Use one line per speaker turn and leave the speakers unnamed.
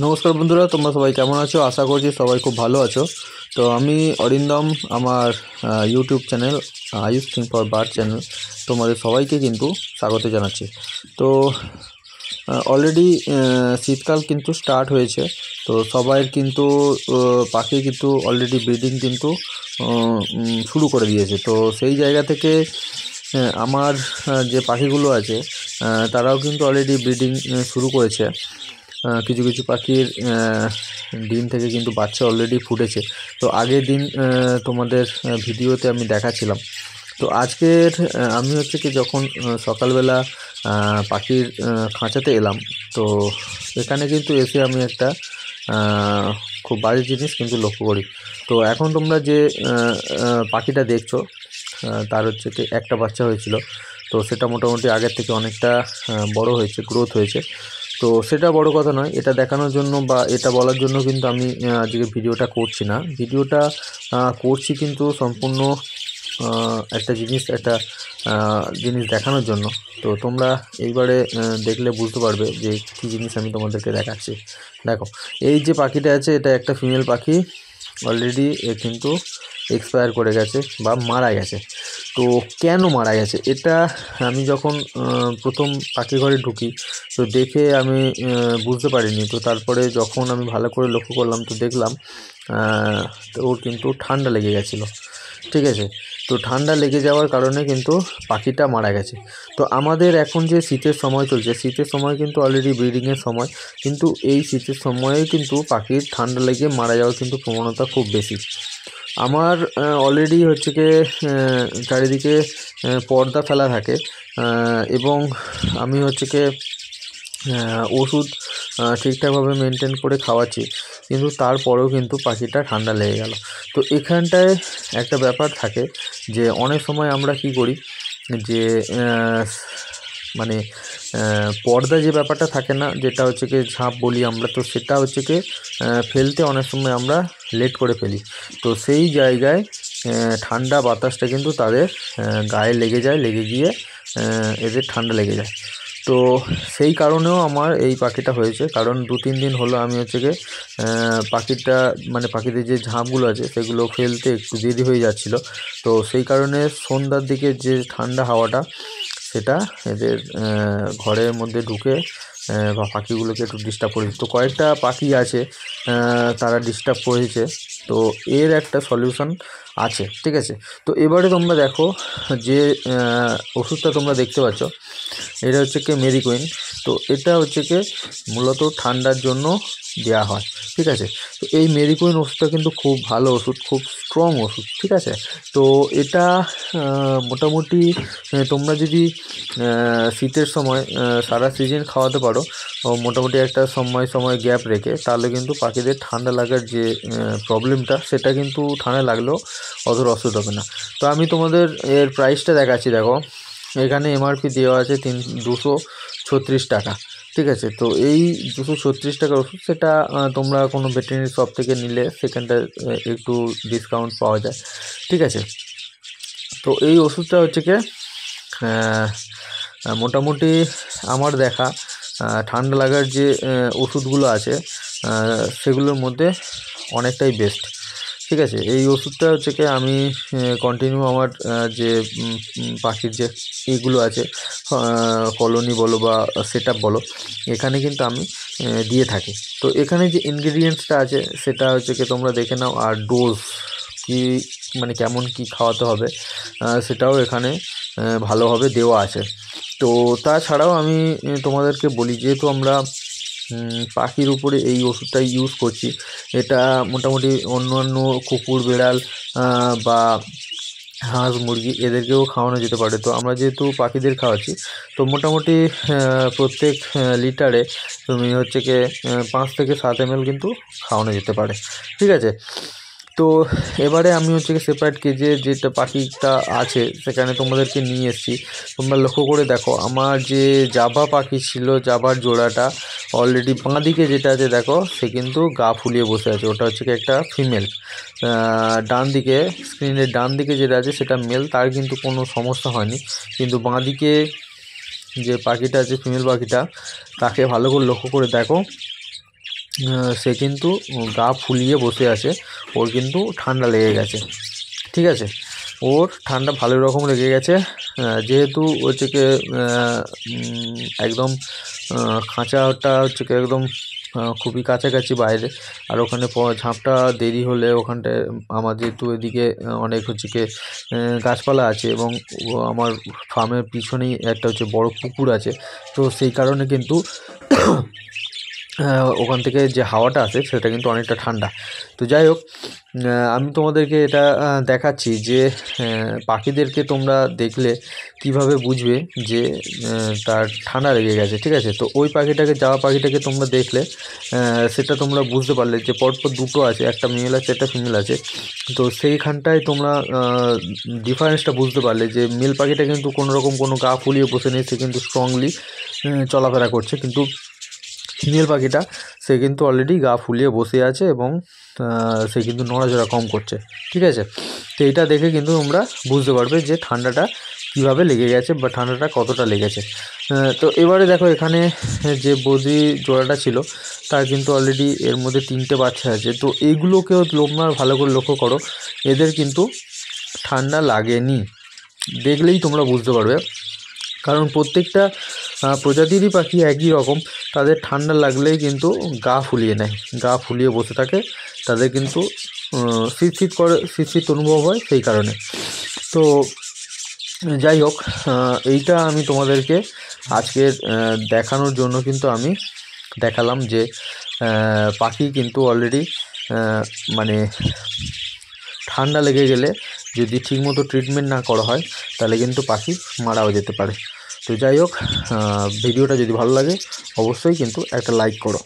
নমস্কার বন্ধুরা, তোমরা সবাই কেমন আছো? আশা করছি সবাই খুব ভালো আছো। তো আমি অরিন্দম, আমার YouTube channel Ayush thing for bird channel তোমাদের সবাইকে কিন্তু স্বাগত জানাচ্ছি। তো অলরেডি শীতকাল কিন্তু স্টার্ট হয়েছে। তো সবাইয়ের কিন্তু পাখি কিন্তু অলরেডি ব্রিডিং কিন্তু শুরু করে দিয়েছে। তো সেই জায়গা থেকে আমার যে পাখিগুলো আছে তারাও কিন্তু অলরেডি ব্রিডিং শুরু করেছে। কিছু কিছু পাখির ডিম থেকে কিন্তু বাচ্চা অলরেডি ফুটেছে। তো আগের দিন তোমাদের ভিডিওতে আমি দেখাচ্ছিলাম। তো আজকের আমি হচ্ছে কি যখন সকালবেলা পাখির খাঁচাতে এলাম, তো এখানে কিন্তু এসে আমি একটা খুব বাজে জিনিস কিন্তু লক্ষ্য করি। তো এখন তোমরা যে পাখিটা দেখছো, তার হচ্ছে কি একটা বাচ্চা হয়েছিল। তো সেটা মোটামুটি আগের থেকে অনেকটা বড় হয়েছে, গ্রোথ হয়েছে। তো সেটা বড় কথা নয়, এটা দেখানোর জন্য বা এটা বলার জন্য কিন্তু আমি আজকে ভিডিওটা করছি না। ভিডিওটা করছি কিন্তু সম্পূর্ণ একটা জিনিস দেখানোর জন্য। তো তোমরা এইবারে দেখলে বুঝতে পারবে যে কী জিনিস আমি তোমাদেরকে দেখাচ্ছি। দেখো, এই যে পাখিটা আছে, এটা একটা ফিমেল পাখি। অলরেডি এ কিন্তু এক্সপায়ার করে গেছে বা মারা গেছে। তো কেন মারা গেছে এটা আমি যখন প্রথম পাখি ঘরে ঢুকি, তো দেখে আমি বুঝতে পারিনি। তো তারপরে যখন আমি ভালো করে লক্ষ্য করলাম, তো দেখলাম তো ওর কিন্তু ঠান্ডা লেগে গেছিলো। ঠিক আছে, তো ঠান্ডা লেগে যাওয়ার কারণে কিন্তু পাখিটা মারা গেছে। তো আমাদের এখন যে শীতের সময় চলছে, শীতের সময় কিন্তু অলরেডি ব্রিডিংয়ের সময়, কিন্তু এই শীতের সময়ে কিন্তু পাখির ঠান্ডা লেগে মারা যাওয়ার কিন্তু প্রবণতা খুব বেশি। আমার অলরেডি হচ্ছে কি চারিদিকে পর্দা ফেলা থাকে, এবং আমি হচ্ছে কি ওষুধ ঠিকঠাকভাবে মেনটেন করে খাওয়াচ্ছি, কিন্তু তারপরেও কিন্তু পাখিটা ঠান্ডা লেগে গেল। তো এখানটায় একটা ব্যাপার থাকে যে অনেক সময় আমরা কি করি যে মানে পর্দা যে ব্যাপারটা থাকে না, যেটা হচ্ছে কি ঝাঁপ বলি আমরা, তো সেটা হচ্ছে কি ফেলতে অনেক সময় আমরা লেট করে ফেলি। তো সেই জায়গায় ঠান্ডা বাতাসটা কিন্তু তাদের গায়ে লেগে যায়, লেগে গিয়ে এদের ঠান্ডা লেগে যায়। তো সেই কারণেও আমার এই পাখিটা হয়েছে, কারণ 2-3 দিন হলো আমি হচ্ছে গিয়ে পাখিটা মানে পাখিদের যে ঝাঁপগুলো আছে সেগুলো ফেলতে একটু দেরি হয়ে যাচ্ছিলো। তো সেই কারণে সন্ধ্যার দিকে যে ঠান্ডা হাওয়াটা, সেটা এদের ঘরের মধ্যে ঢুকে বা পাখিগুলোকে একটু ডিস্টার্ব করেছে। তো কয়েকটা পাখি আছে তারা ডিস্টার্ব করেছে। তো এর একটা সলিউশন আছে, ঠিক আছে। তো এবারে তোমরা দেখো যে ওষুধটা তোমরা দেখতে পাচ্ছ, এটা হচ্ছে কি মেরিকুইন। তো এটা হচ্ছে কি মূলত ঠান্ডার জন্য দেওয়া হয়, ঠিক আছে। তো এই মেরিকুইন ওষুধটা কিন্তু খুব ভালো ওষুধ, খুব স্ট্রং ওষুধ, ঠিক আছে। তো এটা মোটামুটি তোমরা যদি শীতের সময় সারা সিজন খাওয়াতে পারো, মোটামুটি একটা সময় গ্যাপ রেখে, তাহলে কিন্তু পাখিদের ঠান্ডা লাগার যে প্রবলেমটা, সেটা কিন্তু ঠান্ডা লাগলেও অতটা অসুবিধা হবে না। তো আমি তোমাদের এর প্রাইসটা দেখাচ্ছি। দেখো, এখানে এমআরপি দেওয়া আছে 236 টাকা, ঠিক আছে। তো এই 236 টাকার ওষুধ, সেটা তোমরা কোনো ভেটেরিনারি শপ থেকে নিলে সেখানটা একটু ডিসকাউন্ট পাওয়া যায়, ঠিক আছে। তো এই ওষুধটা হচ্ছে কি মোটামুটি আমার দেখা ঠান্ডা লাগার যে ওষুধগুলো আছে সেগুলোর মধ্যে অনেকটাই বেস্ট, ঠিক আছে। এই ওষুধটা হচ্ছে কি আমি কন্টিনিউ আমার যে পাখির যে এইগুলো আছে, কলোনি বলো বা সেট আপ বলো, এখানে কিন্তু আমি দিয়ে থাকি। তো এখানে যে ইনগ্রিডিয়েন্টসটা আছে সেটা হচ্ছে কি তোমরা দেখে নাও, আর ডোজ কি মানে কেমন কি খাওয়াতে হবে সেটাও এখানে ভালোভাবে দেওয়া আছে। তো তাছাড়াও আমি তোমাদেরকে বলি, যেহেতু আমরা পাখির উপরে এই ওষুধটা ইউজ করছি, এটা মোটামুটি অন্যান্য কুকুর, বেড়াল বা হাঁস, মুরগি এদেরকেও খাওয়ানো যেতে পারে। তো আমরা যেহেতু পাখিদের খাওয়াচ্ছি, তো মোটামুটি প্রত্যেক লিটারে তুমি হচ্ছে কি 5 থেকে 7 ml কিন্তু খাওয়ানো যেতে পারে, ঠিক আছে। তো এবারে আমি হচ্ছে কি সেপারেট কেজে যেটা পাখিটা আছে সেখানে তোমাদেরকে নিয়ে এসেছি। তোমরা লক্ষ্য করে দেখো, আমার যে জাভা পাখি ছিল, জাভার জোড়াটা অলরেডি বাঁ দিকে যেটা আছে দেখো, সে কিন্তু গা ফুলিয়ে বসে আছে। ওটা হচ্ছে কি একটা ফিমেল। ডান দিকে, স্ক্রিনের ডান দিকে যেটা আছে সেটা মেল, তার কিন্তু কোনো সমস্যা হয়নি। কিন্তু বাঁ দিকে যে পাখিটা আছে, ফিমেল পাখিটা, তাকে ভালো করে লক্ষ্য করে দেখো, সে কিন্তু গা ফুলিয়ে বসে আছে, ওর কিন্তু ঠান্ডা লেগে গেছে। ঠিক আছে, ওর ঠান্ডা ভালো রকম লেগে গেছে। যেহেতু হচ্ছে কি একদম খাঁচাটা হচ্ছে কি একদম খুবই কাছাকাছি বাইরে, আর ওখানে ঝাঁপটা দেরি হলে ওখানটায় আমার যেহেতু এদিকে অনেক হচ্ছে কি গাছপালা আছে, এবং আমার ফার্মের পিছনেই একটা হচ্ছে বড় পুকুর আছে, তো সেই কারণে কিন্তু ওখান থেকে যে হাওয়াটা আসে সেটা কিন্তু অনেকটা ঠান্ডা। তো যাই হোক, আমি তোমাদেরকে এটা দেখাচ্ছি যে পাখিদেরকে তোমরা দেখলে কিভাবে বুঝবে যে তার ঠান্ডা লেগে গেছে। ঠিক আছে, তো ওই পাখিটাকে তোমরা দেখলে সেটা তোমরা বুঝতে পারলে যে পরপর দুটো আছে, একটা মেল আছে একটা ফিমেল আছে। তো সেইখানটায় তোমরা ডিফারেন্সটা বুঝতে পারলে যে মেল পাখিটা কিন্তু কোনোরকম কোনো গা ফুলিয়ে বসে নেই, সে কিন্তু স্ট্রংলি চলাফেরা করছে, কিন্তু ফিমেল পাখিটা সে কিন্তু অলরেডি গা ফুলিয়ে বসে আছে এবং সে কিন্তু নড়াচড়া কম করছে। ঠিক আছে, তো এটা দেখে কিন্তু তোমরা বুঝতে পারবে যে ঠান্ডাটা কীভাবে লেগে গেছে বা ঠান্ডাটা কতটা লেগেছে। তো এবারে দেখো, এখানে যে বদ্রি জোড়াটা ছিল তার কিন্তু অলরেডি এর মধ্যে 3টে বাচ্চা আছে। তো এইগুলোকেও তোমরা ভালো করে লক্ষ্য করো, এদের কিন্তু ঠান্ডা লাগেনি, দেখলেই তোমরা বুঝতে পারবে। কারণ প্রত্যেকটা প্রজাতিরই পাখি একই রকম, তাদের ঠান্ডা লাগলেই কিন্তু গা ফুলিয়ে নেয়, গা ফুলিয়ে বসে থাকে, তাদের কিন্তু শীত অনুভব হয় সেই কারণে। তো যাই হোক, এইটা আমি তোমাদেরকে আজকে দেখানোর জন্য কিন্তু আমি দেখালাম যে পাখি কিন্তু অলরেডি মানে ঠান্ডা লেগে গেলে যদি ঠিকমতো ট্রিটমেন্ট না করা হয় তাহলে কিন্তু পাখি মারাও যেতে পারে। তো যাই হোক, ভিডিওটা যদি ভালো লাগে অবশ্যই কিন্তু একটা লাইক করো।